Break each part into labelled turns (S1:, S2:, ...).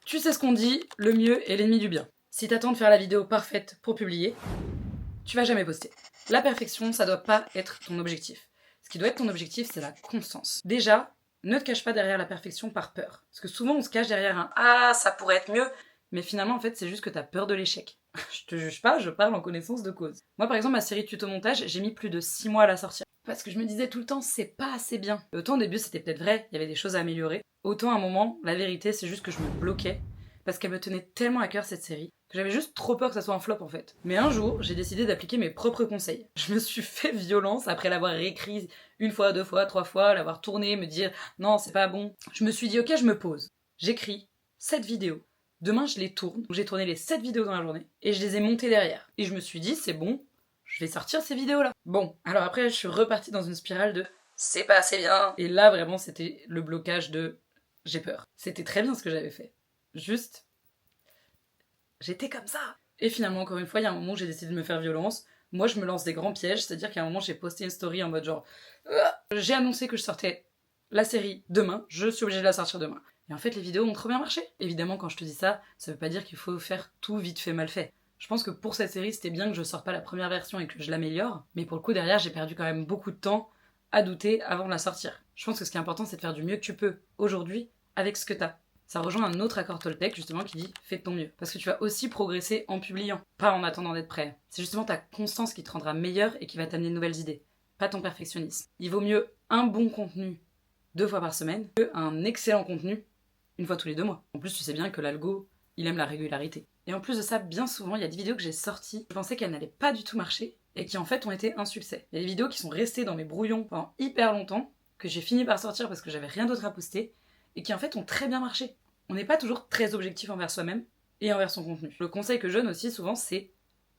S1: Tu sais ce qu'on dit, le mieux est l'ennemi du bien. Si t'attends de faire la vidéo parfaite pour publier, tu vas jamais poster. La perfection, ça doit pas être ton objectif. Ce qui doit être ton objectif, c'est la constance. Déjà, ne te cache pas derrière la perfection par peur. Parce que souvent, on se cache derrière un « Ah, ça pourrait être mieux », mais finalement, en fait, c'est juste que t'as peur de l'échec. Je te juge pas, je parle en connaissance de cause. Moi, par exemple, ma série tuto montage, j'ai mis plus de 6 mois à la sortir. Parce que je me disais tout le temps, c'est pas assez bien. Et autant au début, c'était peut-être vrai, il y avait des choses à améliorer. Autant à un moment, la vérité, c'est juste que je me bloquais. Parce qu'elle me tenait tellement à cœur, cette série, que j'avais juste trop peur que ça soit un flop, en fait. Mais un jour, j'ai décidé d'appliquer mes propres conseils. Je me suis fait violence après l'avoir réécrit une fois, deux fois, trois fois, l'avoir tourné, me dire « Non, c'est pas bon ». Je me suis dit « Ok, je me pose. J'écris 7 vidéos. Demain, je les tourne. » J'ai tourné les 7 vidéos dans la journée. Et je les ai montées derrière. Et je me suis dit « C'est bon, je vais sortir ces vidéos-là. » Bon, alors après, je suis repartie dans une spirale de « C'est pas assez bien ». Et là, vraiment, c'était le blocage de « J'ai peur ». C'était très bien ce que j'avais fait. Juste, j'étais comme ça. Et finalement, encore une fois, il y a un moment où j'ai décidé de me faire violence. Moi, je me lance des grands pièges, c'est-à-dire qu'à un moment, j'ai posté une story en mode genre j'ai annoncé que je sortais la série demain, je suis obligée de la sortir demain. Et en fait, les vidéos ont trop bien marché. Évidemment, quand je te dis ça, ça veut pas dire qu'il faut faire tout vite fait mal fait. Je pense que pour cette série, c'était bien que je sorte pas la première version et que je l'améliore, mais pour le coup, derrière, j'ai perdu quand même beaucoup de temps à douter avant de la sortir. Je pense que ce qui est important, c'est de faire du mieux que tu peux aujourd'hui avec ce que t'as. Ça rejoint un autre accord Toltec justement qui dit fais de ton mieux. Parce que tu vas aussi progresser en publiant, pas en attendant d'être prêt. C'est justement ta constance qui te rendra meilleur et qui va t'amener de nouvelles idées, pas ton perfectionnisme. Il vaut mieux un bon contenu 2 fois par semaine que un excellent contenu une fois tous les 2 mois. En plus, tu sais bien que l'algo, il aime la régularité. Et en plus de ça, bien souvent, il y a des vidéos que j'ai sorties, je pensais qu'elles n'allaient pas du tout marcher et qui en fait ont été un succès. Il y a des vidéos qui sont restées dans mes brouillons pendant hyper longtemps, que j'ai fini par sortir parce que j'avais rien d'autre à poster, et qui en fait ont très bien marché. On n'est pas toujours très objectif envers soi-même et envers son contenu. Le conseil que je donne aussi souvent, c'est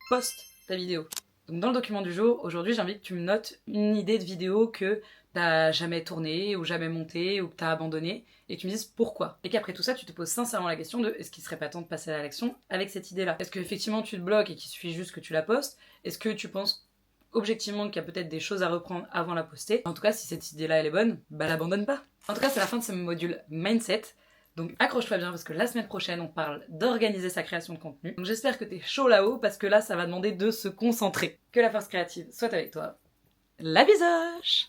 S1: poste ta vidéo. Donc dans le document du jour, aujourd'hui j'ai envie que tu me notes une idée de vidéo que t'as jamais tournée ou jamais montée ou que t'as abandonnée et que tu me dises pourquoi. Et qu'après tout ça, tu te poses sincèrement la question de est-ce qu'il serait pas temps de passer à l'action avec cette idée-là? Est-ce que effectivement tu te bloques et qu'il suffit juste que tu la postes? Est-ce que tu penses objectivement qu'il y a peut-être des choses à reprendre avant la poster? En tout cas, si cette idée-là elle est bonne, bah l'abandonne pas. En tout cas, c'est la fin de ce module Mindset. Donc accroche-toi bien parce que la semaine prochaine, on parle d'organiser sa création de contenu. Donc j'espère que t'es chaud là-haut parce que là, ça va demander de se concentrer. Que la force créative soit avec toi. La bisoche!